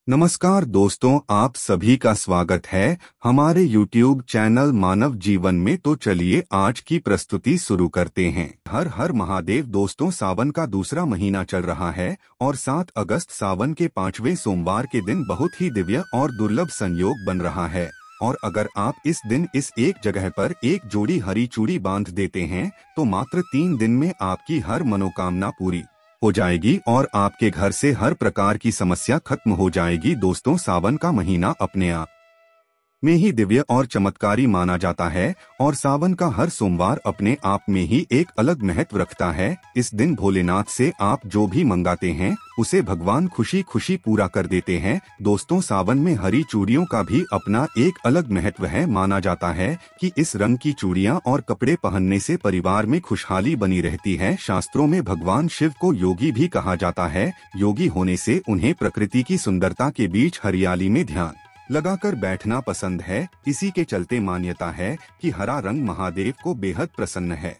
नमस्कार दोस्तों, आप सभी का स्वागत है हमारे YouTube चैनल मानव जीवन में। तो चलिए आज की प्रस्तुति शुरू करते हैं। हर हर महादेव। दोस्तों, सावन का दूसरा महीना चल रहा है और 7 अगस्त सावन के 5वें सोमवार के दिन बहुत ही दिव्य और दुर्लभ संयोग बन रहा है। और अगर आप इस दिन इस एक जगह पर एक जोड़ी हरी चूड़ी बांध देते हैं तो मात्र 3 दिन में आपकी हर मनोकामना पूरी हो जाएगी और आपके घर से हर प्रकार की समस्या खत्म हो जाएगी। दोस्तों, सावन का महीना अपने आप में ही दिव्य और चमत्कारी माना जाता है और सावन का हर सोमवार अपने आप में ही एक अलग महत्व रखता है। इस दिन भोलेनाथ से आप जो भी मंगाते हैं उसे भगवान खुशी खुशी पूरा कर देते हैं। दोस्तों, सावन में हरी चूड़ियों का भी अपना एक अलग महत्व है। माना जाता है कि इस रंग की चूड़ियां और कपड़े पहनने से परिवार में खुशहाली बनी रहती है। शास्त्रों में भगवान शिव को योगी भी कहा जाता है। योगी होने से उन्हें प्रकृति की सुंदरता के बीच हरियाली में ध्यान लगाकर बैठना पसंद है। इसी के चलते मान्यता है कि हरा रंग महादेव को बेहद प्रसन्न है।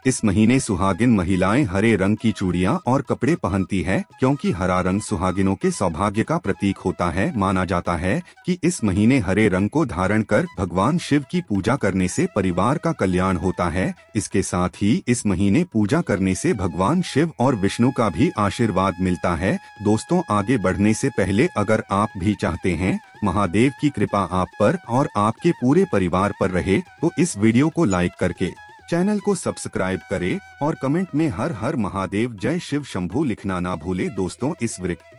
इस महीने सुहागिन महिलाएं हरे रंग की चूड़ियां और कपड़े पहनती है क्योंकि हरा रंग सुहागिनों के सौभाग्य का प्रतीक होता है। माना जाता है कि इस महीने हरे रंग को धारण कर भगवान शिव की पूजा करने से परिवार का कल्याण होता है। इसके साथ ही इस महीने पूजा करने से भगवान शिव और विष्णु का भी आशीर्वाद मिलता है। दोस्तों, आगे बढ़ने से पहले अगर आप भी चाहते हैं महादेव की कृपा आप पर और आपके पूरे परिवार पर रहे तो इस वीडियो को लाइक करके चैनल को सब्सक्राइब करें और कमेंट में हर हर महादेव जय शिव शंभू लिखना ना भूले। दोस्तों, इस वृक्ष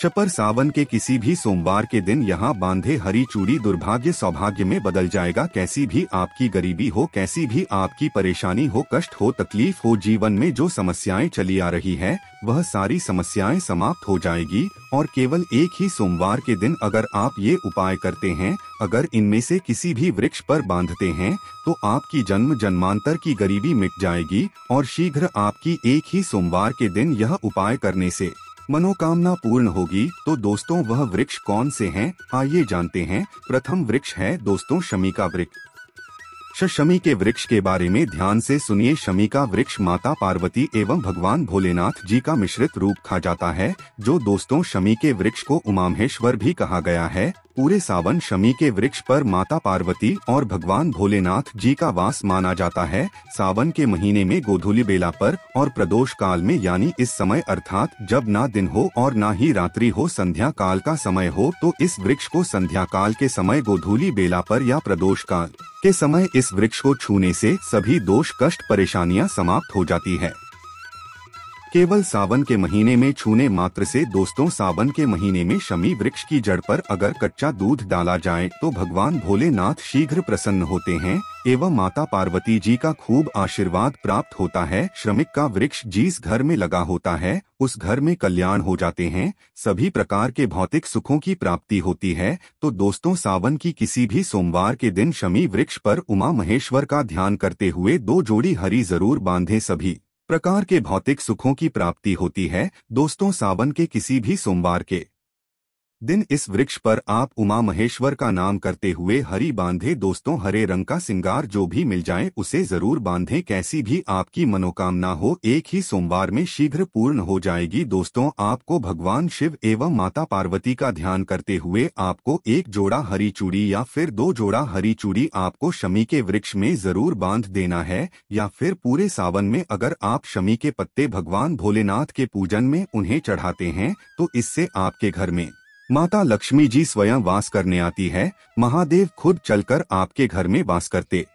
पर सावन के किसी भी सोमवार के दिन यहाँ बांधे हरी चूड़ी दुर्भाग्य सौभाग्य में बदल जाएगा। कैसी भी आपकी गरीबी हो, कैसी भी आपकी परेशानी हो, कष्ट हो, तकलीफ हो, जीवन में जो समस्याएं चली आ रही है वह सारी समस्याएं समाप्त हो जाएगी। और केवल एक ही सोमवार के दिन अगर आप ये उपाय करते हैं, अगर इनमें से किसी भी वृक्ष पर बांधते हैं तो आपकी जन्म जन्मांतर की गरीबी मिट जाएगी और शीघ्र आपकी एक ही सोमवार के दिन यह उपाय करने से मनोकामना पूर्ण होगी। तो दोस्तों, वह वृक्ष कौन से हैं, आइए जानते हैं। प्रथम वृक्ष है दोस्तों शमी का वृक्ष। शमी के वृक्ष के बारे में ध्यान से सुनिए। शमी का वृक्ष माता पार्वती एवं भगवान भोलेनाथ जी का मिश्रित रूप कहा जाता है। जो दोस्तों, शमी के वृक्ष को उमामहेश्वर भी कहा गया है। पूरे सावन शमी के वृक्ष पर माता पार्वती और भगवान भोलेनाथ जी का वास माना जाता है। सावन के महीने में गोधूली बेला पर और प्रदोष काल में, यानी इस समय अर्थात जब ना दिन हो और ना ही रात्रि हो, संध्या काल का समय हो, तो इस वृक्ष को संध्या काल के समय गोधूली बेला पर या प्रदोष काल के समय इस वृक्ष को छूने से सभी दोष कष्ट परेशानियां समाप्त हो जाती है। केवल सावन के महीने में छूने मात्र से दोस्तों, सावन के महीने में शमी वृक्ष की जड़ पर अगर कच्चा दूध डाला जाए तो भगवान भोलेनाथ शीघ्र प्रसन्न होते हैं एवं माता पार्वती जी का खूब आशीर्वाद प्राप्त होता है। श्रमिक का वृक्ष जिस घर में लगा होता है उस घर में कल्याण हो जाते हैं, सभी प्रकार के भौतिक सुखों की प्राप्ति होती है। तो दोस्तों, सावन की किसी भी सोमवार के दिन शमी वृक्ष पर उमा महेश्वर का ध्यान करते हुए 2 जोड़ी हरी जरूर बांधे, सभी प्रकार के भौतिक सुखों की प्राप्ति होती है। दोस्तों, सावन के किसी भी सोमवार के दिन इस वृक्ष पर आप उमा महेश्वर का नाम करते हुए हरी बांधे। दोस्तों, हरे रंग का सिंगार जो भी मिल जाए उसे जरूर बांधें। कैसी भी आपकी मनोकामना हो एक ही सोमवार में शीघ्र पूर्ण हो जाएगी। दोस्तों, आपको भगवान शिव एवं माता पार्वती का ध्यान करते हुए आपको 1 जोड़ा हरी चूड़ी या फिर 2 जोड़ा हरी चूड़ी आपको शमी के वृक्ष में जरूर बांध देना है। या फिर पूरे सावन में अगर आप शमी के पत्ते भगवान भोलेनाथ के पूजन में उन्हें चढ़ाते हैं तो इससे आपके घर में माता लक्ष्मी जी स्वयं वास करने आती है। महादेव खुद चलकर आपके घर में वास करते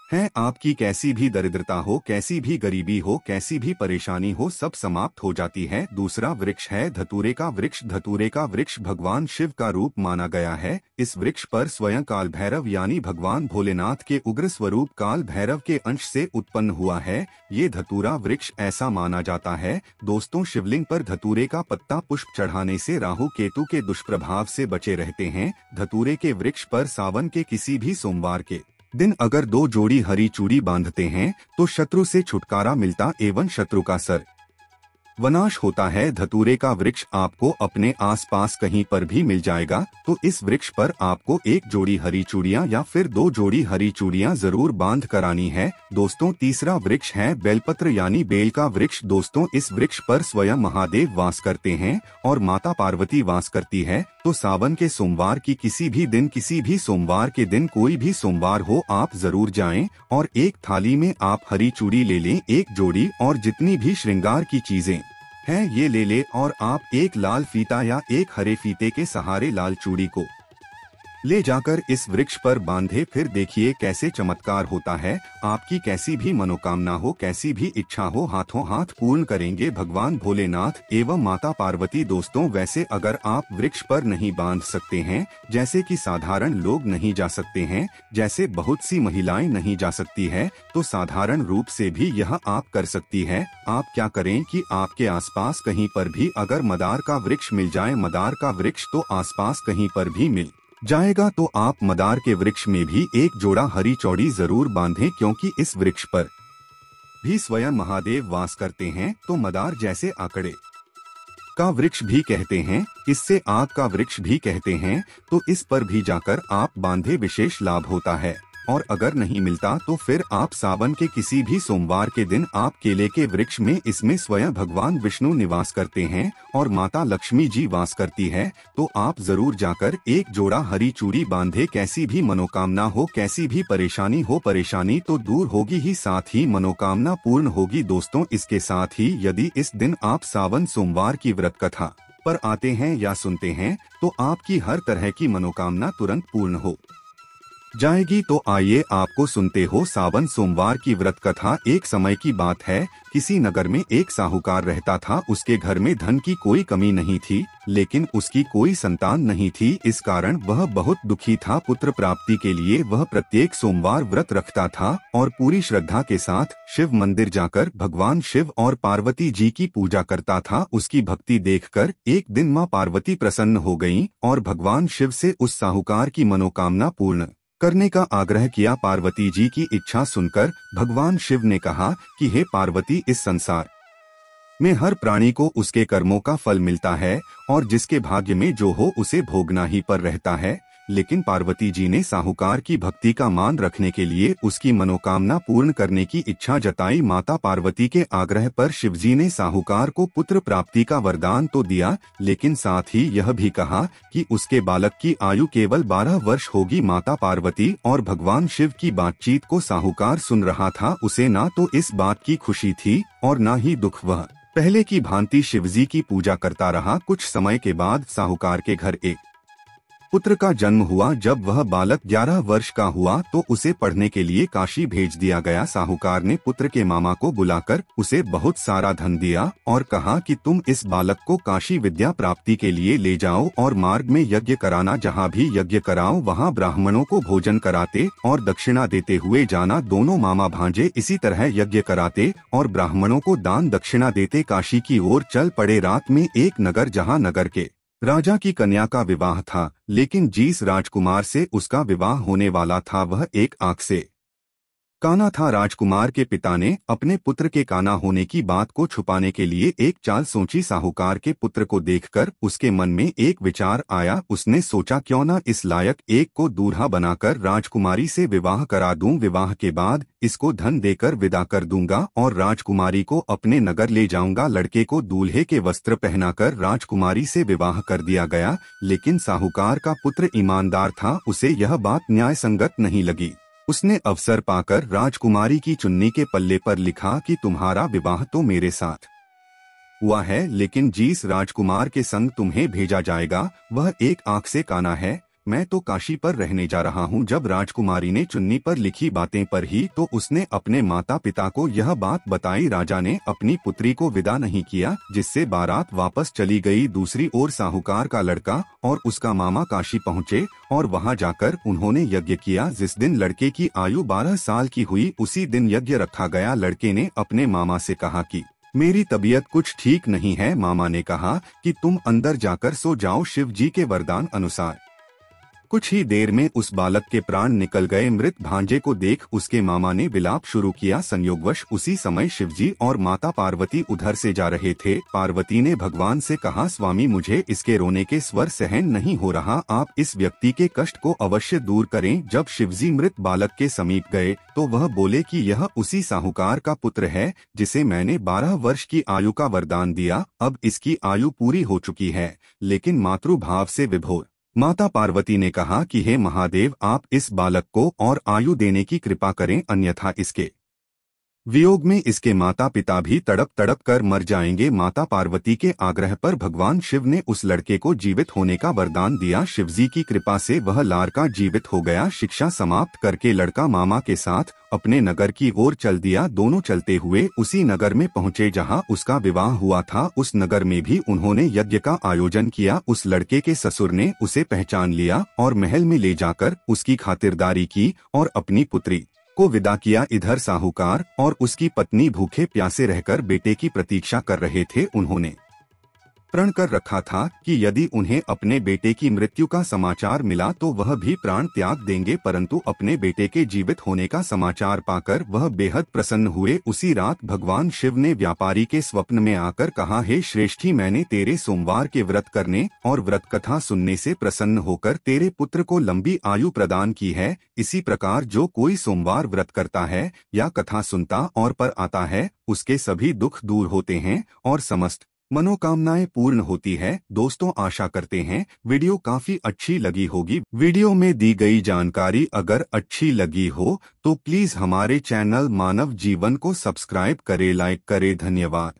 हैं। आपकी कैसी भी दरिद्रता हो, कैसी भी गरीबी हो, कैसी भी परेशानी हो, सब समाप्त हो जाती है। दूसरा वृक्ष है धतूरे का वृक्ष। धतूरे का वृक्ष भगवान शिव का रूप माना गया है। इस वृक्ष पर स्वयं काल भैरव यानी भगवान भोलेनाथ के उग्र स्वरूप काल भैरव के अंश से उत्पन्न हुआ है। ये धतूरा वृक्ष ऐसा माना जाता है दोस्तों, शिवलिंग पर धतूरे का पत्ता पुष्प चढ़ाने से राहु केतु के दुष्प्रभाव से बचे रहते हैं। धतूरे के वृक्ष पर सावन के किसी भी सोमवार के दिन अगर 2 जोड़ी हरी चूड़ी बांधते हैं तो शत्रु से छुटकारा मिलता एवं शत्रु का सर वनाश होता है। धतूरे का वृक्ष आपको अपने आसपास कहीं पर भी मिल जाएगा, तो इस वृक्ष पर आपको एक जोड़ी हरी चूड़ियां या फिर 2 जोड़ी हरी चूड़ियां जरूर बांध करानी है। दोस्तों, तीसरा वृक्ष है बेलपत्र यानी बेल का वृक्ष। दोस्तों, इस वृक्ष पर स्वयं महादेव वास करते हैं और माता पार्वती वास करती है। तो सावन के सोमवार की किसी भी सोमवार के दिन, कोई भी सोमवार हो, आप जरूर जाएं और एक थाली में आप हरी चूड़ी ले लें, एक जोड़ी, और जितनी भी श्रृंगार की चीजें हैं ये ले ले, और आप एक लाल फीता या एक हरे फीते के सहारे लाल चूड़ी को ले जाकर इस वृक्ष पर बांधे। फिर देखिए कैसे चमत्कार होता है। आपकी कैसी भी मनोकामना हो, कैसी भी इच्छा हो, हाथों हाथ पूर्ण करेंगे भगवान भोलेनाथ एवं माता पार्वती। दोस्तों, वैसे अगर आप वृक्ष पर नहीं बांध सकते हैं, जैसे कि साधारण लोग नहीं जा सकते हैं, जैसे बहुत सी महिलाएं नहीं जा सकती है, तो साधारण रूप से भी यह आप कर सकती है। आप क्या करें कि आपके आसपास कहीं पर भी अगर मदार का वृक्ष मिल जाए, मदार का वृक्ष तो आसपास कहीं पर भी मिल जाएगा, तो आप मदार के वृक्ष में भी एक जोड़ा हरी चौड़ी जरूर बांधें, क्योंकि इस वृक्ष पर भी स्वयं महादेव वास करते हैं। तो मदार जैसे आकड़े का वृक्ष भी कहते हैं, इससे आग का वृक्ष भी कहते हैं, तो इस पर भी जाकर आप बांधे, विशेष लाभ होता है। और अगर नहीं मिलता तो फिर आप सावन के किसी भी सोमवार के दिन आप केले के वृक्ष में, इसमें स्वयं भगवान विष्णु निवास करते हैं और माता लक्ष्मी जी वास करती है, तो आप जरूर जाकर एक जोड़ा हरी चूड़ी बांधे। कैसी भी मनोकामना हो, कैसी भी परेशानी हो, परेशानी तो दूर होगी ही, साथ ही मनोकामना पूर्ण होगी। दोस्तों, इसके साथ ही यदि इस दिन आप सावन सोमवार की व्रत कथा पर आते हैं या सुनते हैं, तो आपकी हर तरह की मनोकामना तुरंत पूर्ण हो जाएगी। तो आइए आपको सुनते हो सावन सोमवार की व्रत कथा। एक समय की बात है, किसी नगर में एक साहूकार रहता था। उसके घर में धन की कोई कमी नहीं थी, लेकिन उसकी कोई संतान नहीं थी। इस कारण वह बहुत दुखी था। पुत्र प्राप्ति के लिए वह प्रत्येक सोमवार व्रत रखता था और पूरी श्रद्धा के साथ शिव मंदिर जाकर भगवान शिव और पार्वती जी की पूजा करता था। उसकी भक्ति देखकर एक दिन मां पार्वती प्रसन्न हो गईं और भगवान शिव से उस साहूकार की मनोकामना पूर्ण करने का आग्रह किया। पार्वती जी की इच्छा सुनकर भगवान शिव ने कहा कि हे पार्वती, इस संसार में हर प्राणी को उसके कर्मों का फल मिलता है और जिसके भाग्य में जो हो उसे भोगना ही पर रहता है। लेकिन पार्वती जी ने साहूकार की भक्ति का मान रखने के लिए उसकी मनोकामना पूर्ण करने की इच्छा जताई। माता पार्वती के आग्रह पर शिवजी ने साहूकार को पुत्र प्राप्ति का वरदान तो दिया, लेकिन साथ ही यह भी कहा कि उसके बालक की आयु केवल 12 वर्ष होगी। माता पार्वती और भगवान शिव की बातचीत को साहूकार सुन रहा था। उसे ना तो इस बात की खुशी थी और ना ही दुख। वह पहले की भांति शिवजी की पूजा करता रहा। कुछ समय के बाद साहूकार के घर एक पुत्र का जन्म हुआ। जब वह बालक 11 वर्ष का हुआ तो उसे पढ़ने के लिए काशी भेज दिया गया। साहूकार ने पुत्र के मामा को बुलाकर उसे बहुत सारा धन दिया और कहा कि तुम इस बालक को काशी विद्या प्राप्ति के लिए ले जाओ और मार्ग में यज्ञ कराना। जहाँ भी यज्ञ कराओ वहाँ ब्राह्मणों को भोजन कराते और दक्षिणा देते हुए जाना। दोनों मामा भांजे इसी तरह यज्ञ कराते और ब्राह्मणों को दान दक्षिणा देते काशी की ओर चल पड़े। रात में एक नगर, जहाँ नगर के राजा की कन्या का विवाह था, लेकिन जिस राजकुमार से उसका विवाह होने वाला था वह एक आंख से काना था। राजकुमार के पिता ने अपने पुत्र के काना होने की बात को छुपाने के लिए एक चाल सोची। साहूकार के पुत्र को देखकर उसके मन में एक विचार आया। उसने सोचा क्यों न इस लायक एक को दूल्हा बनाकर राजकुमारी से विवाह करा दूं। विवाह के बाद इसको धन देकर विदा कर दूंगा और राजकुमारी को अपने नगर ले जाऊंगा। लड़के को दूल्हे के वस्त्र पहनाकर राजकुमारी से विवाह कर दिया गया, लेकिन साहूकार का पुत्र ईमानदार था, उसे यह बात न्याय संगत नहीं लगी। उसने अवसर पाकर राजकुमारी की चुन्नी के पल्ले पर लिखा कि तुम्हारा विवाह तो मेरे साथ हुआ है, लेकिन जिस राजकुमार के संग तुम्हें भेजा जाएगा वह एक आंख से काना है। मैं तो काशी पर रहने जा रहा हूँ। जब राजकुमारी ने चुन्नी पर लिखी बातें पर ही तो उसने अपने माता पिता को यह बात बताई। राजा ने अपनी पुत्री को विदा नहीं किया, जिससे बारात वापस चली गई। दूसरी ओर साहूकार का लड़का और उसका मामा काशी पहुँचे और वहाँ जाकर उन्होंने यज्ञ किया। जिस दिन लड़के की आयु 12 साल की हुई उसी दिन यज्ञ रखा गया। लड़के ने अपने मामा से कहा कि मेरी तबीयत कुछ ठीक नहीं है। मामा ने कहा कि तुम अंदर जाकर सो जाओ। शिव जी के वरदान अनुसार कुछ ही देर में उस बालक के प्राण निकल गए। मृत भांजे को देख उसके मामा ने विलाप शुरू किया। संयोगवश उसी समय शिवजी और माता पार्वती उधर से जा रहे थे। पार्वती ने भगवान से कहा, स्वामी मुझे इसके रोने के स्वर सहन नहीं हो रहा, आप इस व्यक्ति के कष्ट को अवश्य दूर करें। जब शिवजी मृत बालक के समीप गए तो वह बोले कि यह उसी साहूकार का पुत्र है जिसे मैंने 12 वर्ष की आयु का वरदान दिया। अब इसकी आयु पूरी हो चुकी है, लेकिन मातृभाव से विभोर। माता पार्वती ने कहा कि हे महादेव, आप इस बालक को और आयु देने की कृपा करें, अन्यथा इसके वियोग में इसके माता पिता भी तड़प तड़प कर मर जाएंगे। माता पार्वती के आग्रह पर भगवान शिव ने उस लड़के को जीवित होने का वरदान दिया। शिवजी की कृपा से वह लाड़का जीवित हो गया। शिक्षा समाप्त करके लड़का मामा के साथ अपने नगर की ओर चल दिया। दोनों चलते हुए उसी नगर में पहुँचे जहाँ उसका विवाह हुआ था। उस नगर में भी उन्होंने यज्ञ का आयोजन किया। उस लड़के के ससुर ने उसे पहचान लिया और महल में ले जाकर उसकी खातिरदारी की और अपनी पुत्री को विदा किया। इधर साहूकार और उसकी पत्नी भूखे प्यासे रहकर बेटे की प्रतीक्षा कर रहे थे। उन्होंने प्रण कर रखा था कि यदि उन्हें अपने बेटे की मृत्यु का समाचार मिला तो वह भी प्राण त्याग देंगे, परंतु अपने बेटे के जीवित होने का समाचार पाकर वह बेहद प्रसन्न हुए। उसी रात भगवान शिव ने व्यापारी के स्वप्न में आकर कहा, हे श्रेष्ठी, मैंने तेरे सोमवार के व्रत करने और व्रत कथा सुनने से प्रसन्न होकर तेरे पुत्र को लंबी आयु प्रदान की है। इसी प्रकार जो कोई सोमवार व्रत करता है या कथा सुनता और पर आता है, उसके सभी दुख दूर होते हैं और समस्त मनोकामनाएं पूर्ण होती है। दोस्तों, आशा करते हैं वीडियो काफी अच्छी लगी होगी। वीडियो में दी गई जानकारी अगर अच्छी लगी हो तो प्लीज हमारे चैनल मानव जीवन को सब्सक्राइब करें, लाइक करें। धन्यवाद।